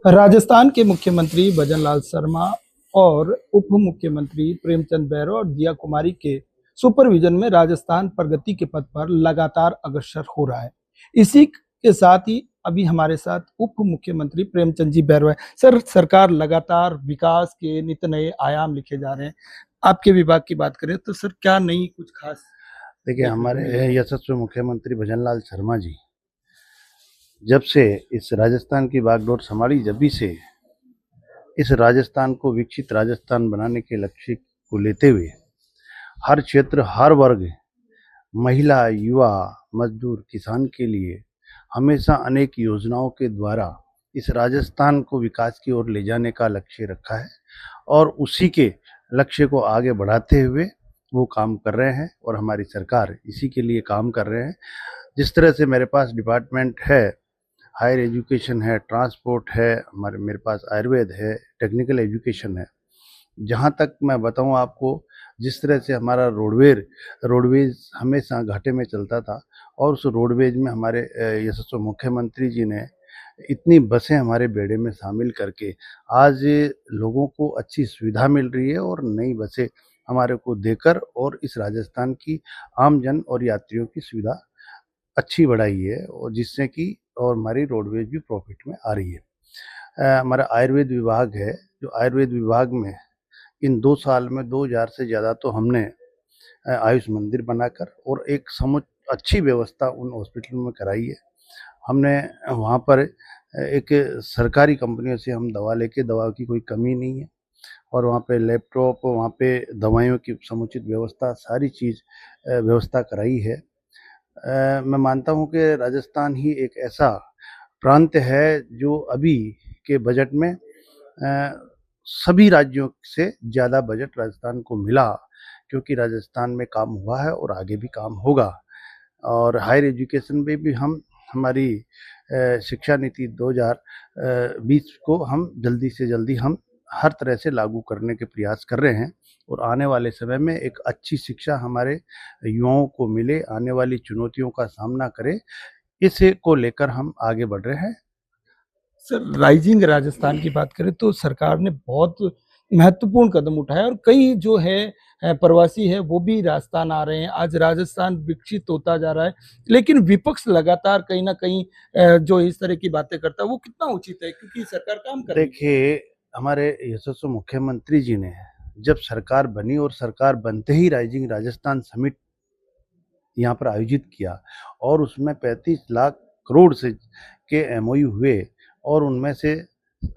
राजस्थान के मुख्यमंत्री भजनलाल शर्मा और उप मुख्यमंत्री प्रेमचंद बैरवा और दिया कुमारी के सुपरविजन में राजस्थान प्रगति के पथ पर लगातार अग्रसर हो रहा है। इसी के साथ ही अभी हमारे साथ उप मुख्यमंत्री प्रेमचंद जी बैरवा है। सर, सरकार लगातार विकास के नित नए आयाम लिखे जा रहे हैं। आपके विभाग की बात करें तो सर, क्या नई कुछ खास? देखिए, हमारे यशस्वी मुख्यमंत्री भजनलाल शर्मा जी जब से इस राजस्थान की बागडोर संभाली, जब से इस राजस्थान को विकसित राजस्थान बनाने के लक्ष्य को लेते हुए हर क्षेत्र, हर वर्ग, महिला, युवा, मजदूर, किसान के लिए हमेशा अनेक योजनाओं के द्वारा इस राजस्थान को विकास की ओर ले जाने का लक्ष्य रखा है और उसी के लक्ष्य को आगे बढ़ाते हुए वो काम कर रहे हैं और हमारी सरकार इसी के लिए काम कर रहे हैं। जिस तरह से मेरे पास डिपार्टमेंट है, हायर एजुकेशन है, ट्रांसपोर्ट है, मेरे पास आयुर्वेद है, टेक्निकल एजुकेशन है। जहाँ तक मैं बताऊँ आपको, जिस तरह से हमारा रोडवेज हमेशा घाटे में चलता था और उस रोडवेज में हमारे यशस्वी मुख्यमंत्री जी ने इतनी बसें हमारे बेड़े में शामिल करके आज लोगों को अच्छी सुविधा मिल रही है और नई बसें हमारे को देकर और इस राजस्थान की आम जन और यात्रियों की सुविधा अच्छी बढ़ाई है और जिससे कि और हमारी रोडवेज भी प्रॉफिट में आ रही है। हमारा आयुर्वेद विभाग है, जो आयुर्वेद विभाग में इन 2 साल में 2000 से ज़्यादा तो हमने आयुष मंदिर बनाकर और एक अच्छी व्यवस्था उन हॉस्पिटल में कराई है। हमने वहाँ पर एक सरकारी कंपनियों से हम दवा लेके, दवा की कोई कमी नहीं है और वहाँ पे लैपटॉप, वहाँ पे दवाइयों की समुचित व्यवस्था, सारी चीज़ व्यवस्था कराई है। मैं मानता हूँ कि राजस्थान ही एक ऐसा प्रांत है जो अभी के बजट में सभी राज्यों से ज़्यादा बजट राजस्थान को मिला, क्योंकि राजस्थान में काम हुआ है और आगे भी काम होगा। और हायर एजुकेशन में भी हम हमारी शिक्षा नीति 2020 को हम जल्दी से जल्दी हम हर तरह से लागू करने के प्रयास कर रहे हैं और आने वाले समय में एक अच्छी शिक्षा हमारे युवाओं को मिले, आने वाली चुनौतियों का सामना करें, इसे को लेकर हम आगे बढ़ रहे हैं। सर, राइजिंग राजस्थान की बात करें तो सरकार ने बहुत महत्वपूर्ण कदम उठाया और कई जो है प्रवासी है वो भी राजस्थान आ रहे हैं। आज राजस्थान विकसित होता जा रहा है, लेकिन विपक्ष लगातार कहीं ना कहीं जो इस तरह की बातें करता है वो कितना उचित है, क्योंकि सरकार काम कर रही है। देखिए, हमारे यशस्वी मुख्यमंत्री जी ने जब सरकार बनी और सरकार बनते ही राइजिंग राजस्थान समिट यहाँ पर आयोजित किया और उसमें 35 लाख करोड़ से के एमओयू हुए और उनमें से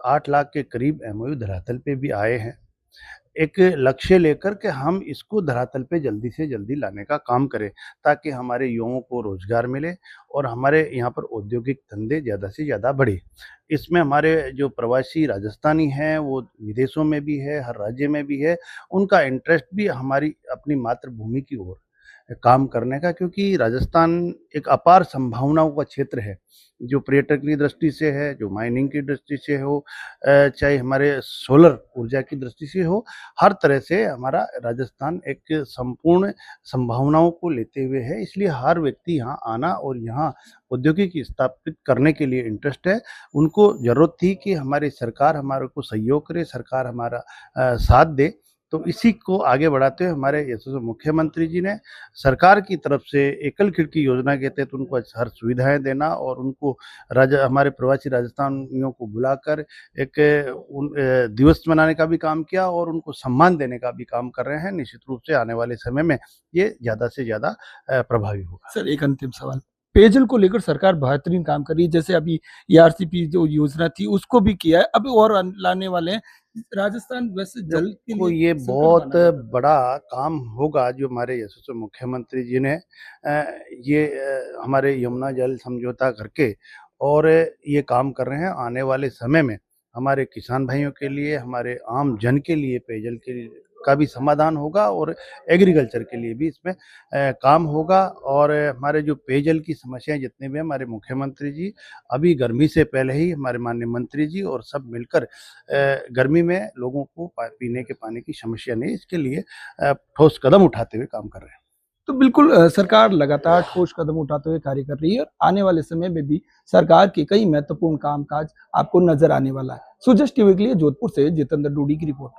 8 लाख के करीब एमओयू धरातल पे भी आए हैं। एक लक्ष्य लेकर के हम इसको धरातल पे जल्दी से जल्दी लाने का काम करें, ताकि हमारे युवाओं को रोजगार मिले और हमारे यहाँ पर औद्योगिक धंधे ज़्यादा से ज़्यादा बढ़े। इसमें हमारे जो प्रवासी राजस्थानी हैं वो विदेशों में भी है, हर राज्य में भी है, उनका इंटरेस्ट भी हमारी अपनी मातृभूमि की ओर काम करने का, क्योंकि राजस्थान एक अपार संभावनाओं का क्षेत्र है, जो पर्यटक की दृष्टि से है, जो माइनिंग की दृष्टि से हो, चाहे हमारे सोलर ऊर्जा की दृष्टि से हो, हर तरह से हमारा राजस्थान एक संपूर्ण संभावनाओं को लेते हुए है। इसलिए हर व्यक्ति यहाँ आना और यहाँ औद्योगिक स्थापित करने के लिए इंटरेस्ट है। उनको ज़रूरत थी कि हमारी सरकार हमारे को सहयोग करे, सरकार हमारा साथ दे। तो इसी को आगे बढ़ाते हुए हमारे यशस्वी मुख्यमंत्री जी ने सरकार की तरफ से एकल खिड़की योजना के तहत उनको हर सुविधाएं देना और उनको हमारे प्रवासी राजस्थानियों को बुलाकर एक दिवस मनाने का भी काम किया और उनको सम्मान देने का भी काम कर रहे हैं। निश्चित रूप से आने वाले समय में ये ज़्यादा से ज़्यादा प्रभावी होगा। सर, एक अंतिम सवाल, पेयजल को लेकर सरकार बेहतरीन काम कर रही है। जैसे अभी ईआरसीपी जो योजना थी उसको भी किया है, अभी और लाने वाले हैं। राजस्थान वैसे जल के देखो, लिए ये संकट बहुत माना जाता है। बड़ा काम होगा जो हमारे यशस्वी मुख्यमंत्री जी ने ये हमारे यमुना जल समझौता करके और ये काम कर रहे हैं। आने वाले समय में हमारे किसान भाइयों के लिए, हमारे आम जन के लिए पेयजल के का भी समाधान होगा और एग्रीकल्चर के लिए भी इसमें काम होगा। और हमारे जो पेयजल की समस्याएं जितने भी हमारे मुख्यमंत्री जी अभी गर्मी से पहले ही हमारे माननीय मंत्री जी और सब मिलकर गर्मी में लोगों को पीने के पानी की समस्या नहीं, इसके लिए ठोस कदम उठाते हुए काम कर रहे हैं। तो बिल्कुल सरकार लगातार ठोस कदम उठाते हुए कार्य कर रही है और आने वाले समय में भी सरकार के कई महत्वपूर्ण कामकाज आपको नजर आने वाला है। सुजस टीवी के लिए जोधपुर से जितेंद्र डूडी की रिपोर्ट।